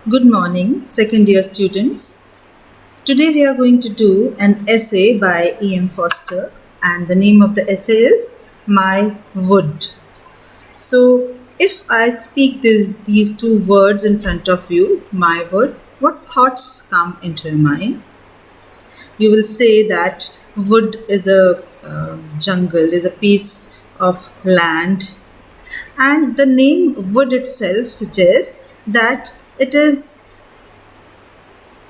Good morning, second year students. Today we are going to do an essay by E.M. Foster, and the name of the essay is My Wood. So, if I speak these two words in front of you, my wood, what thoughts come into your mind? You will say that wood is a jungle, is a piece of land, and the name wood itself suggests that it is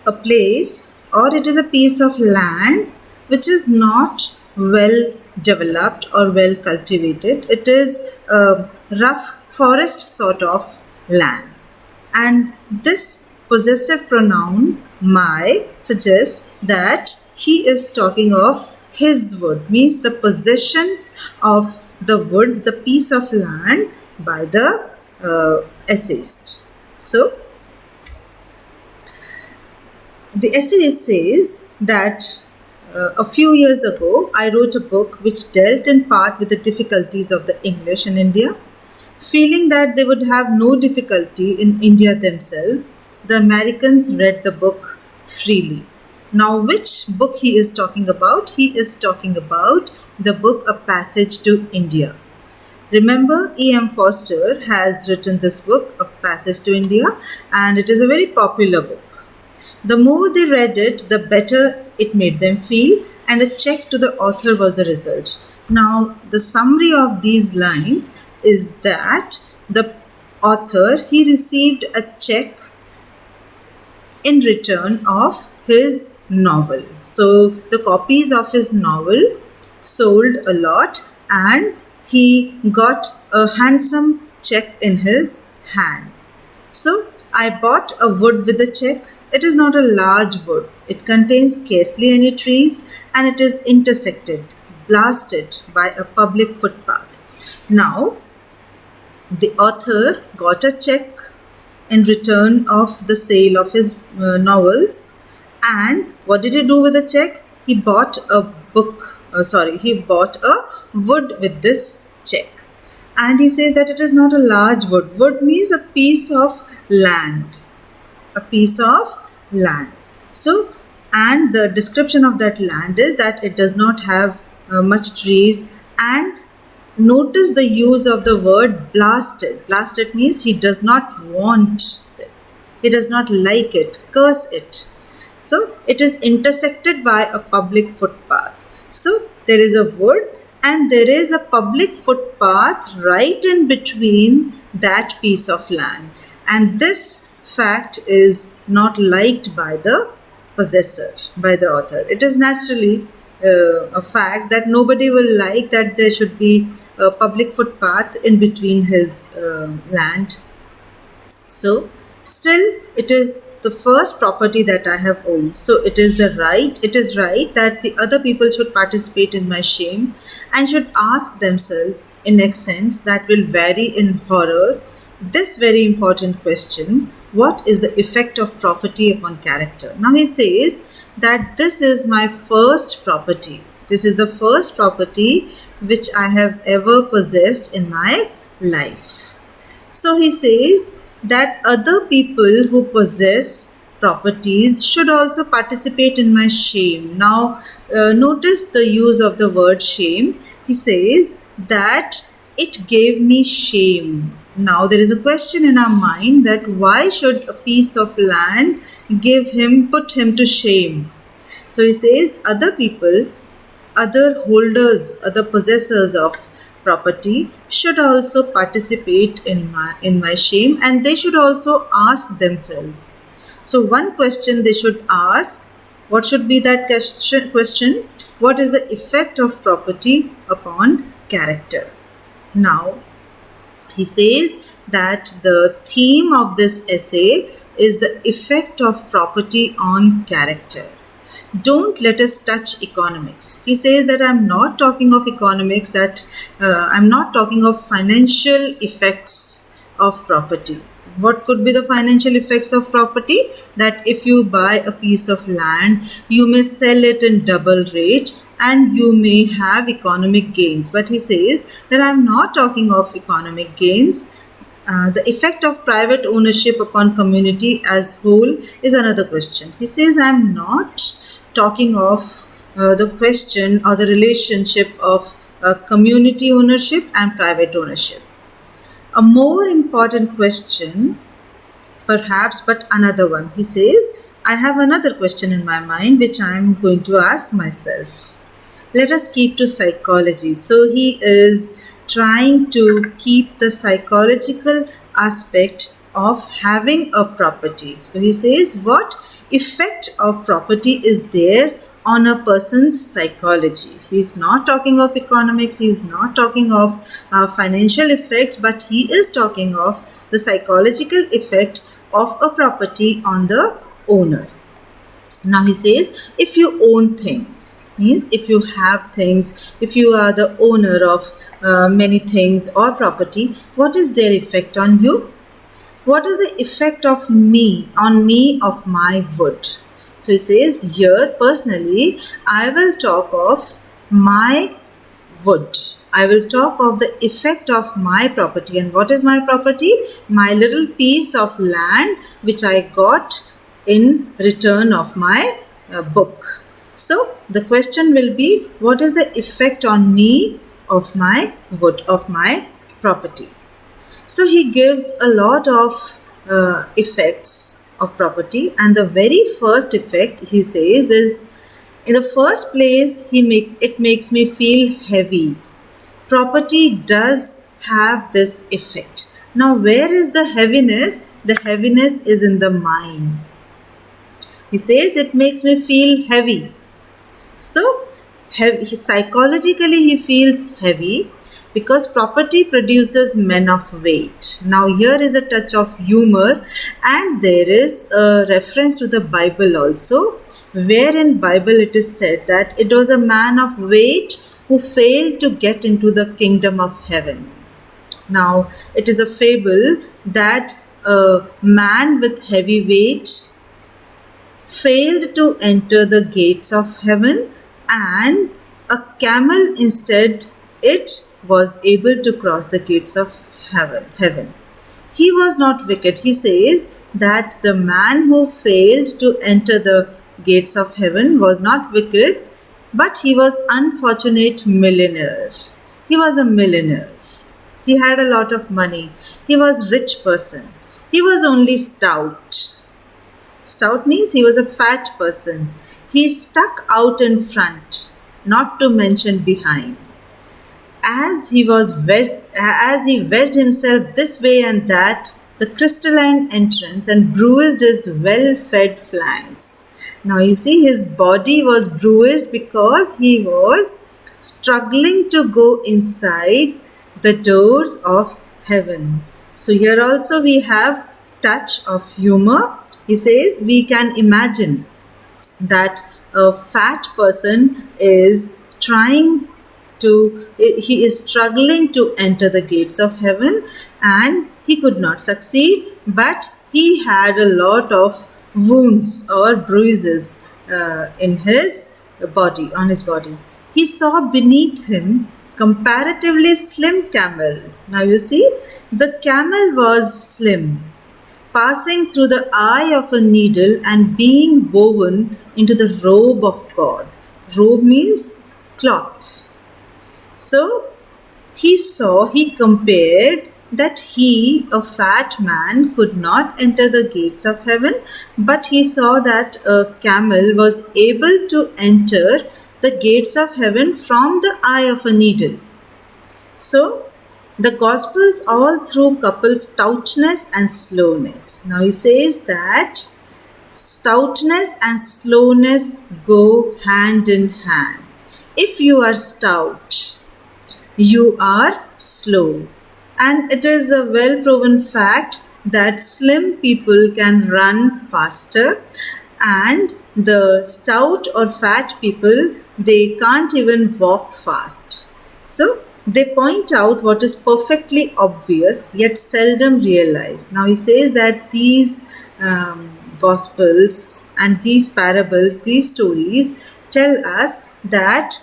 a place or it is a piece of land which is not well developed or well cultivated. It is a rough forest sort of land. And this possessive pronoun my suggests that he is talking of his wood, means the possession of the wood, the piece of land by the essayist. So, the essayist says that a few years ago, I wrote a book which dealt in part with the difficulties of the English in India. Feeling that they would have no difficulty in India themselves, the Americans read the book freely. Now, which book he is talking about? He is talking about the book A Passage to India. Remember, E.M. Foster has written this book, A Passage to India, and it is a very popular book. The more they read it, the better it made them feel, and a check to the author was the result. Now, the summary of these lines is that the author, he received a check in return of his novel. So, the copies of his novel sold a lot and he got a handsome check in his hand. So, I bought a wood with the check. It is not a large wood. It contains scarcely any trees and it is intersected, blasted by a public footpath. Now, the author got a check in return of the sale of his novels, and what did he do with the check? He bought a he bought a wood with this check. And he says that it is not a large wood. Wood means a piece of land. A piece of land. So, and the description of that land is that it does not have much trees, and notice the use of the word blasted. Blasted means he does not want it. He does not like it, curse it. So, it is intersected by a public footpath. So, there is a wood and there is a public footpath right in between that piece of land. And this fact is not liked by the possessor, by the author. It is naturally a fact that nobody will like that there should be a public footpath in between his land. So, still it is the first property that I have owned. So, it is right that the other people should participate in my shame and should ask themselves in accents that will vary in horror this very important question: what is the effect of property upon character? Now he says that this is my first property. This is the first property which I have ever possessed in my life. So he says that other people who possess properties should also participate in my shame. Now notice the use of the word shame. He says that it gave me shame. Now there is a question in our mind that why should a piece of land put him to shame? So he says other people, other holders, other possessors of property should also participate in my shame, and they should also ask themselves. So one question they should ask, what should be that question? What is the effect of property upon character? Now, he says that the theme of this essay is the effect of property on character. Don't let us touch economics. He says that I'm not talking of economics, I'm not talking of financial effects of property. What could be the financial effects of property? That if you buy a piece of land, you may sell it in double rate and you may have economic gains. But he says that I'm not talking of economic gains. The effect of private ownership upon community as whole is another question. He says, I'm not talking of the question or the relationship of community ownership and private ownership. A more important question, perhaps, but another one. He says, I have another question in my mind which I am going to ask myself. Let us keep to psychology. So he is trying to keep the psychological aspect of having a property. So he says, what effect of property is there on a person's psychology? He is not talking of economics, he is not talking of financial effects, but he is talking of the psychological effect of a property on the owner. Now he says, if you own things, means if you have things, if you are the owner of many things or property, what is their effect on you? What is the effect of me, on me, of my wood? So he says, here personally, I will talk of my wood. I will talk of the effect of my property. And what is my property? My little piece of land which I got in return of my book. So the question will be, what is the effect on me of my wood, of my property? So he gives a lot of effects of property, and the very first effect he says is, in the first place, it makes me feel heavy. Property does have this effect. Now, where is the heaviness? The heaviness is in the mind. He says it makes me feel heavy. So, psychologically he feels heavy because property produces men of weight. Now, here is a touch of humor, and there is a reference to the Bible also, where in Bible it is said that it was a man of weight who failed to get into the kingdom of heaven. Now, it is a fable that a man with heavy weight failed to enter the gates of heaven, and a camel instead it was able to cross the gates of heaven. He was not wicked. He says that the man who failed to enter the gates of heaven was not wicked, but he was unfortunate millionaire. He was a millionaire. He had a lot of money. He was rich person. He was only stout. Stout means he was a fat person. He stuck out in front, not to mention behind. As he wedged himself this way and that, the crystalline entrance and bruised his well-fed flanks. Now you see, his body was bruised because he was struggling to go inside the doors of heaven. So here also we have touch of humor. He says we can imagine that a fat person is he is struggling to enter the gates of heaven, and he could not succeed, but he had a lot of wounds or bruises in his body, on his body. He saw beneath him comparatively slim camel. Now you see, the camel was slim, passing through the eye of a needle and being woven into the robe of God. Robe means cloth. So he compared that he, a fat man, could not enter the gates of heaven, but he saw that a camel was able to enter the gates of heaven from the eye of a needle. So the Gospels all through couple stoutness and slowness. Now he says that stoutness and slowness go hand in hand. If you are stout, you are slow. And it is a well-proven fact that slim people can run faster, and the stout or fat people, they can't even walk fast. So they point out what is perfectly obvious yet seldom realized. Now he says that these Gospels and these parables, these stories tell us that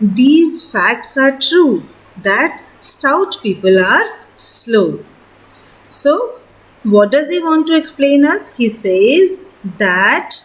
these facts are true, that stout people are slow. So, what does he want to explain us? He says that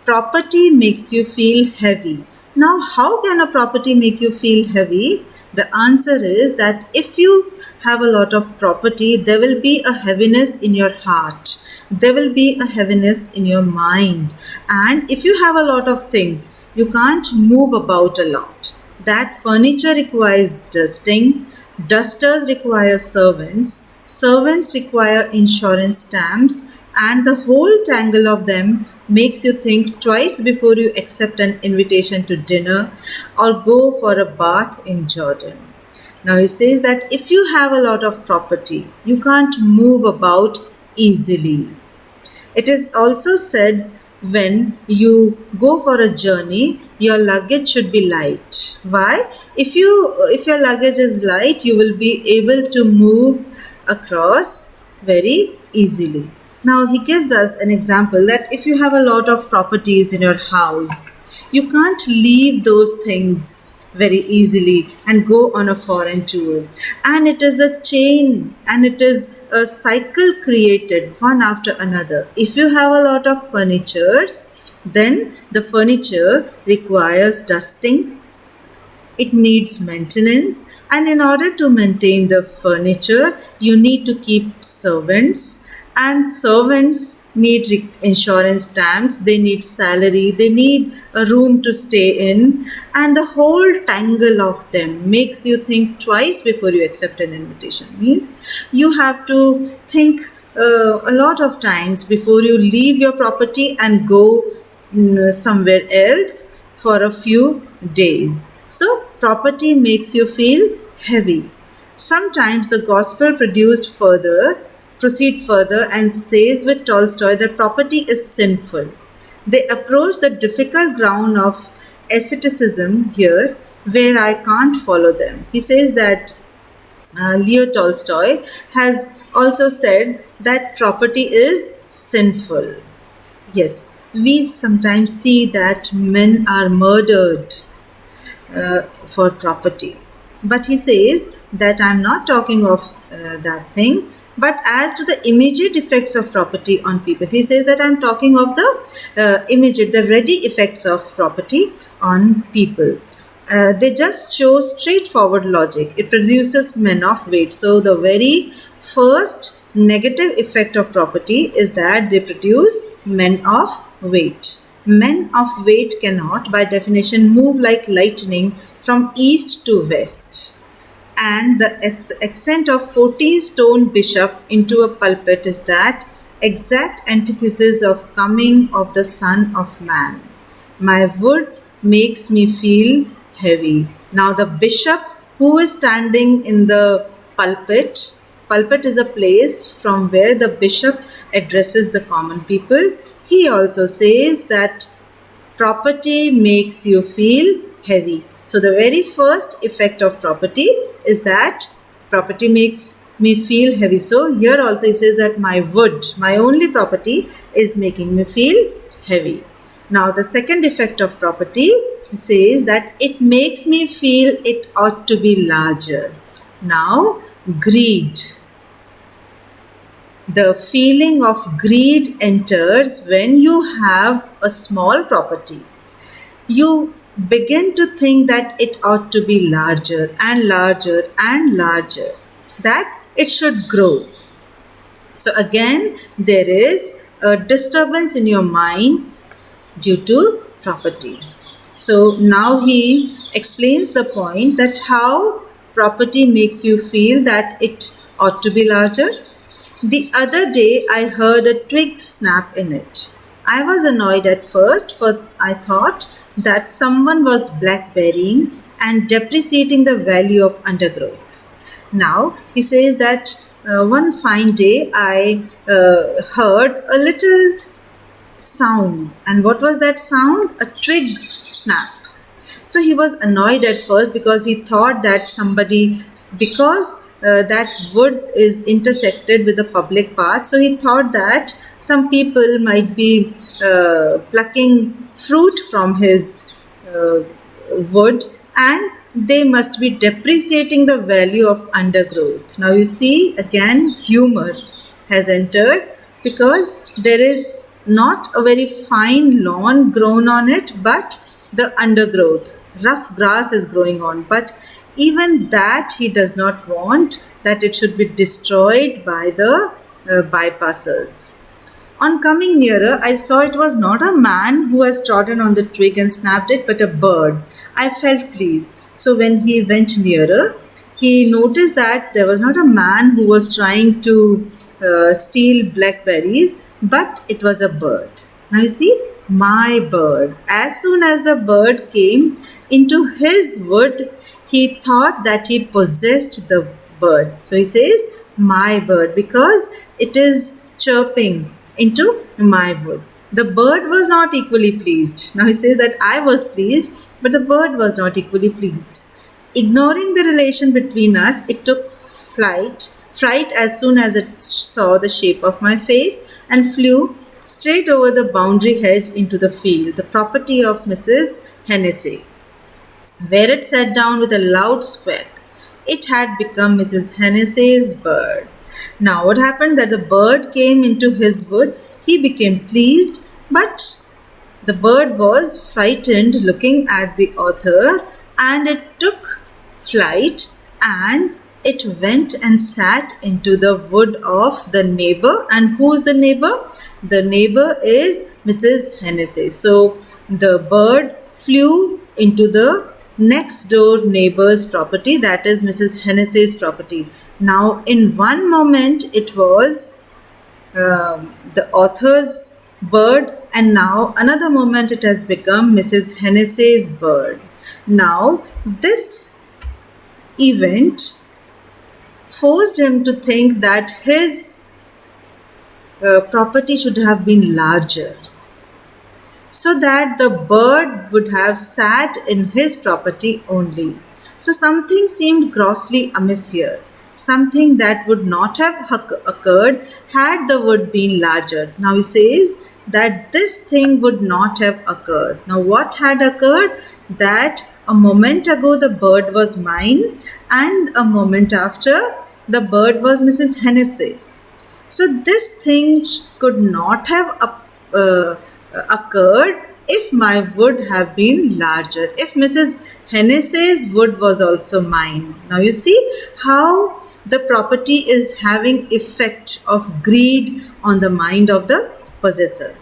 property makes you feel heavy. Now, how can a property make you feel heavy? The answer is that if you have a lot of property, there will be a heaviness in your heart. There will be a heaviness in your mind. And if you have a lot of things, you can't move about a lot. That furniture requires dusting, dusters require servants, servants require insurance stamps, and the whole tangle of them makes you think twice before you accept an invitation to dinner or go for a bath in Jordan. Now he says that if you have a lot of property, you can't move about easily. It is also said when you go for a journey, your luggage should be light. Why? If your luggage is light, you will be able to move across very easily. Now he gives us an example that if you have a lot of properties in your house, you can't leave those things very easily and go on a foreign tour. And it is a chain and it is a cycle created one after another. If you have a lot of furniture, then the furniture requires dusting. It needs maintenance, and in order to maintain the furniture, you need to keep servants, and servants need insurance stamps, they need salary, they need a room to stay in, and the whole tangle of them makes you think twice before you accept an invitation. Means you have to think a lot of times before you leave your property and go somewhere else for a few days. So property makes you feel heavy. Sometimes the gospel proceed further and says with Tolstoy that property is sinful. They approach the difficult ground of asceticism here, where I can't follow them. He says that Leo Tolstoy has also said that property is sinful. Yes, we sometimes see that men are murdered for property. But he says that I'm not talking of that thing, but as to the immediate effects of property on people. He says that I'm talking of the ready effects of property on people. They just show straightforward logic. It produces men of weight. So the very first negative effect of property is that they produce men of weight. Men of weight cannot, by definition, move like lightning from east to west. And the ascent of 14-stone bishop into a pulpit is that exact antithesis of coming of the Son of Man. My wood makes me feel heavy. Now the bishop who is standing in the pulpit is a place from where the bishop addresses the common people. He also says that property makes you feel heavy. So the very first effect of property is that property makes me feel heavy. So here also he says that my wood, my only property, is making me feel heavy. Now the second effect of property says that it makes me feel it ought to be larger. Now greed. The feeling of greed enters when you have a small property. You begin to think that it ought to be larger and larger and larger, that it should grow. So again, there is a disturbance in your mind due to property. So now he explains the point that how property makes you feel that it ought to be larger. The other day I heard a twig snap in it. I was annoyed at first, for I thought that someone was blackberrying and depreciating the value of undergrowth. Now he says that one fine day I heard a little sound, and what was that sound? A twig snap. So he was annoyed at first because he thought that that wood is intersected with the public path, so he thought that some people might be plucking fruit from his wood and they must be depreciating the value of undergrowth. Now you see, again humor has entered, because there is not a very fine lawn grown on it, but the undergrowth, rough grass is growing on. But even that he does not want, that it should be destroyed by the bypassers. On coming nearer, I saw it was not a man who has trodden on the twig and snapped it, but a bird. I felt pleased. So when he went nearer, he noticed that there was not a man who was trying to steal blackberries, but it was a bird. Now you see, my bird. As soon as the bird came into his wood, he thought that he possessed the bird. So he says, my bird, because it is chirping into my wood. The bird was not equally pleased. Now he says that I was pleased, but the bird was not equally pleased. Ignoring the relation between us, it took fright as soon as it saw the shape of my face, and flew straight over the boundary hedge into the field, the property of Mrs. Hennessy, where it sat down with a loud squawk. It had become Mrs. Hennessy's bird. Now what happened, that the bird came into his wood, he became pleased, but the bird was frightened looking at the author, and it took flight, and it went and sat into the wood of the neighbor. And who's the neighbor? The neighbor is Mrs. Hennessy. So the bird flew into the next door neighbor's property, that is Mrs. Hennessy's property. Now in one moment it was the author's bird, and now another moment it has become Mrs. Hennessy's bird. Now this event forced him to think that his property should have been larger, so that the bird would have sat in his property only. So something seemed grossly amiss here, something that would not have occurred had the wood been larger. Now he says that this thing would not have occurred. Now what had occurred? That a moment ago the bird was mine, and a moment after the bird was Mrs. Hennessy. So this thing could not have occurred if my wood have been larger, if Mrs. Hennessy's wood was also mine. Now you see how the property is having effect of greed on the mind of the possessor.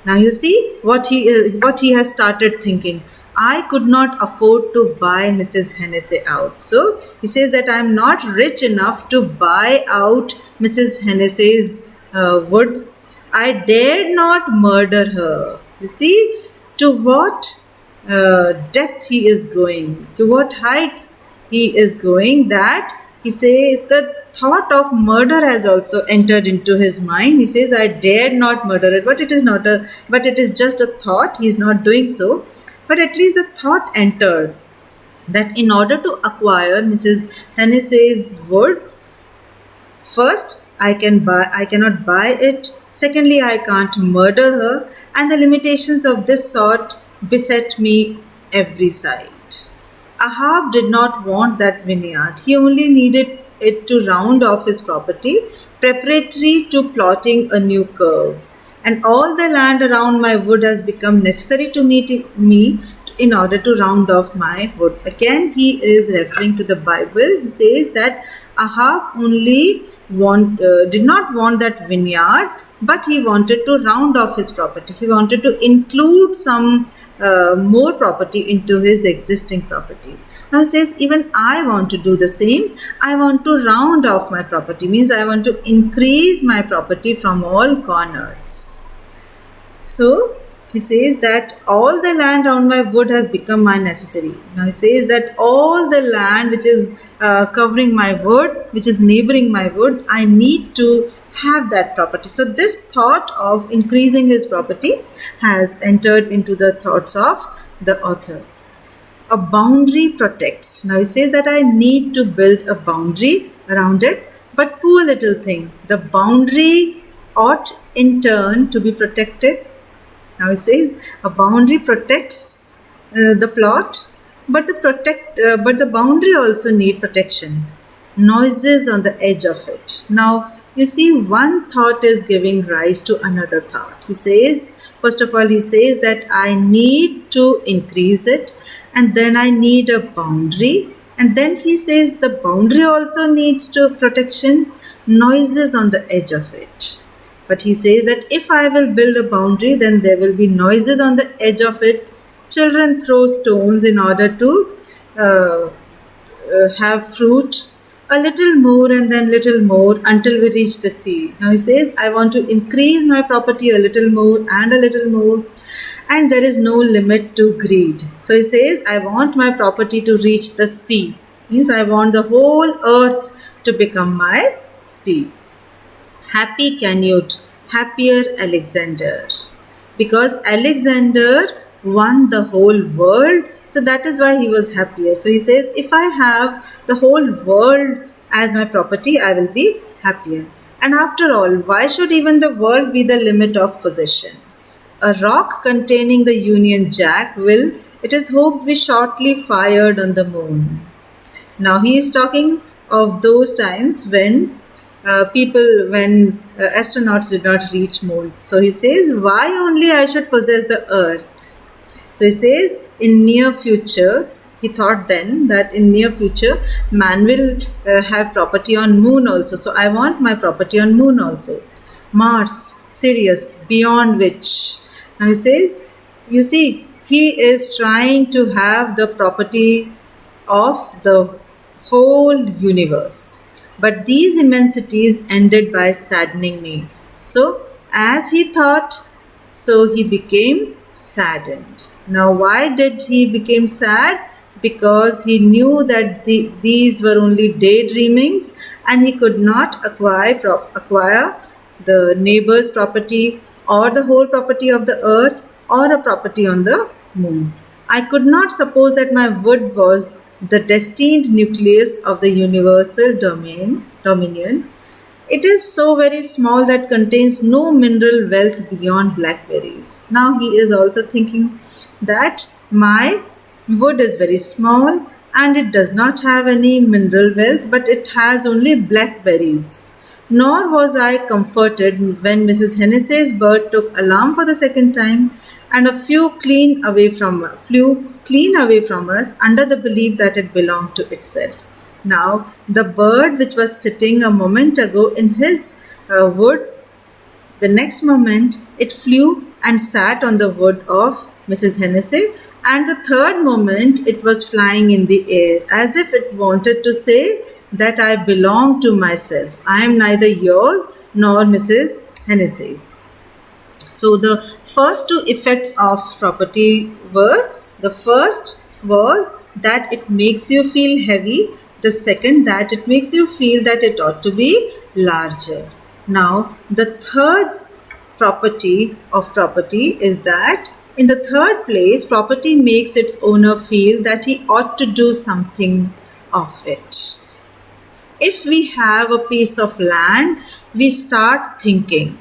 Now you see what he has started thinking. I could not afford to buy Mrs. Hennessy out. So he says that I am not rich enough to buy out Mrs. Hennessy's wood. I dared not murder her. You see to what depth he is going, to what heights he is going, that he says the thought of murder has also entered into his mind. He says, I dared not murder it, but it is just a thought. He is not doing so. But at least the thought entered that in order to acquire Mrs. Hennessy's wood, first, I cannot buy it. Secondly, I can't murder her. And the limitations of this sort beset me every side. Ahab did not want that vineyard. He only needed it to round off his property, preparatory to plotting a new curve. And all the land around my wood has become necessary to me in order to round off my wood. Again, he is referring to the Bible. He says that Ahab only did not want that vineyard, but he wanted to round off his property. He wanted to include some more property into his existing property. Now he says, even I want to do the same. I want to round off my property, means I want to increase my property from all corners. So he says that all the land around my wood has become my necessary. Now he says that all the land which is covering my wood, which is neighboring my wood, I need to have that property. So this thought of increasing his property has entered into the thoughts of the author. A boundary protects. Now he says that I need to build a boundary around it, but poor little thing, the boundary ought in turn to be protected. Now he says a boundary protects the plot, but the boundary also need protection. Noises on the edge of it. Now you see, one thought is giving rise to another thought. He says, first of all, he says that I need to increase it, and then I need a boundary, and then he says the boundary also needs to protection. Noises on the edge of it. But he says that if I will build a boundary, then there will be noises on the edge of it. Children throw stones in order to have fruit, a little more and then little more until we reach the sea. Now he says, I want to increase my property a little more and a little more, and there is no limit to greed. So he says, I want my property to reach the sea. Means I want the whole earth to become my sea. Happy Canute, happier Alexander. Because Alexander won the whole world, so that is why he was happier. So he says, if I have the whole world as my property, I will be happier. And after all, why should even the world be the limit of possession? A rock containing the Union Jack will, it is hoped, be shortly fired on the moon. Now he is talking of those times when astronauts did not reach moons. So he says, why only I should possess the earth? So he says, in near future, he thought then that in near future, man will have property on moon also. So I want my property on moon also. Mars, Sirius, beyond which. Now he says, you see, he is trying to have the property of the whole universe. But these immensities ended by saddening me. So, as he thought, so he became saddened. Now, why did he become sad? Because he knew that these were only daydreamings and he could not acquire the neighbor's property or the whole property of the earth or a property on the moon. I could not suppose that my wood was the destined nucleus of the universal dominion. It is so very small that contains no mineral wealth beyond blackberries. Now he is also thinking that my wood is very small and it does not have any mineral wealth, but it has only blackberries. Nor was I comforted when Mrs. Hennessey's bird took alarm for the second time and flew clean away from us under the belief that it belonged to itself. Now, the bird which was sitting a moment ago in his wood, the next moment it flew and sat on the wood of Mrs. Hennessey, and the third moment it was flying in the air as if it wanted to say that I belong to myself. I am neither yours nor Mrs. Hennessey's. So the first two effects of property were, the first was that it makes you feel heavy, the second that it makes you feel that it ought to be larger. Now the third property of property is that in the third place, property makes its owner feel that he ought to do something of it. If we have a piece of land, we start thinking.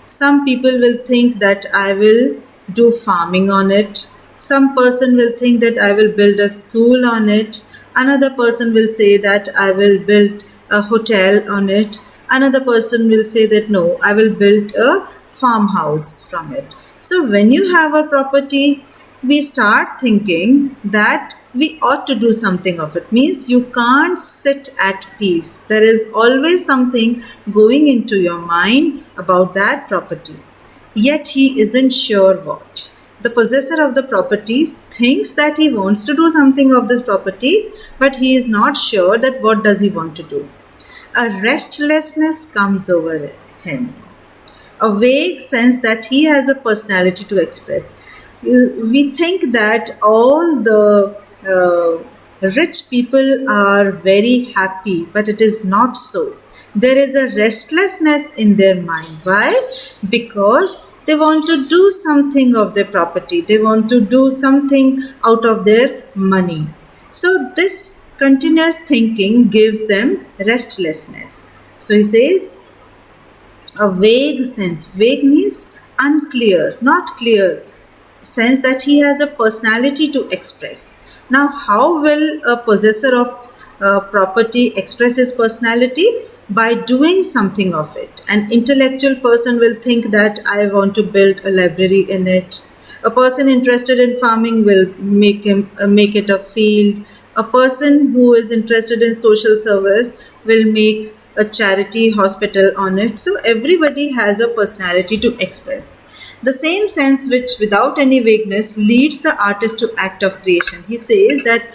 Some people will think that I will do farming on it. Some person will think that I will build a school on it. Another person will say that I will build a hotel on it. Another person will say that no, I will build a farmhouse from it. So when you have a property, we start thinking that we ought to do something of it. Means you can't sit at peace. There is always something going into your mind about that property. Yet he isn't sure what. The possessor of the property thinks that he wants to do something of this property, but he is not sure that what does he want to do. A restlessness comes over him. A vague sense that he has a personality to express. We think that all the rich people are very happy, but it is not so. There is a restlessness in their mind. Why? Because they want to do something of their property. They want to do something out of their money. So this continuous thinking gives them restlessness. So he says, a vague sense. Vague means unclear, not clear. sense that he has a personality to express. Now, how will a possessor of property express his personality? By doing something of it. An intellectual person will think that I want to build a library in it. A person interested in farming will make it a field. A person who is interested in social service will make a charity hospital on it. So everybody has a personality to express. The same sense which, without any vagueness, leads the artist to act of creation. He says that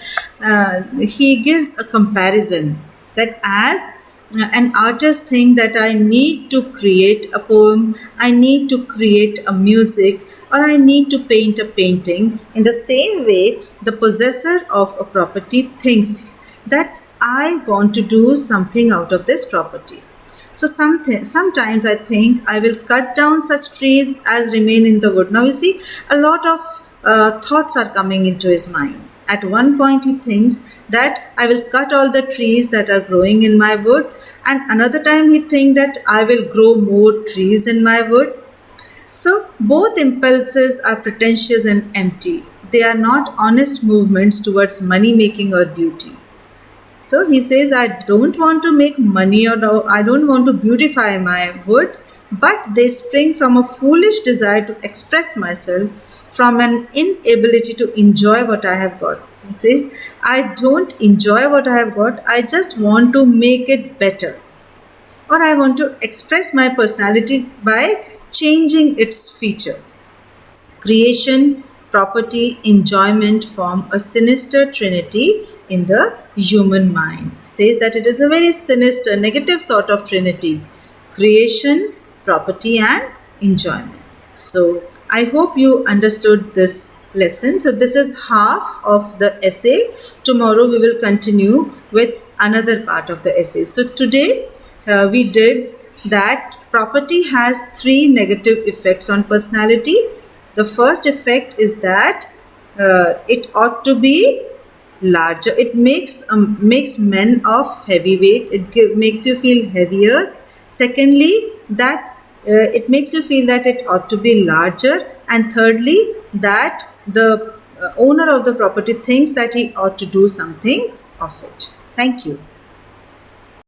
he gives a comparison that as an artist think that I need to create a poem, I need to create a music, or I need to paint a painting. In the same way, the possessor of a property thinks that I want to do something out of this property. So sometimes I think I will cut down such trees as remain in the wood. Now you see, a lot of thoughts are coming into his mind. At one point he thinks that I will cut all the trees that are growing in my wood, and another time he thinks that I will grow more trees in my wood. So both impulses are pretentious and empty. They are not honest movements towards money making or beauty. So he says, I don't want to make money, or I don't want to beautify my wood, but they spring from a foolish desire to express myself, from an inability to enjoy what I have got. He says, I don't enjoy what I have got, I just want to make it better. Or I want to express my personality by changing its feature. Creation, property, enjoyment form a sinister trinity in the human mind. Says that it is a very sinister, negative sort of trinity. Creation, property and enjoyment. So I hope you understood this lesson. So this is half of the essay. Tomorrow we will continue with another part of the essay. So today we did that property has 3 negative effects on personality. The first effect is that it ought to be larger. It makes men of heavyweight. It makes you feel heavier. Secondly, that it makes you feel that it ought to be larger. And thirdly, that the owner of the property thinks that he ought to do something of it. Thank you.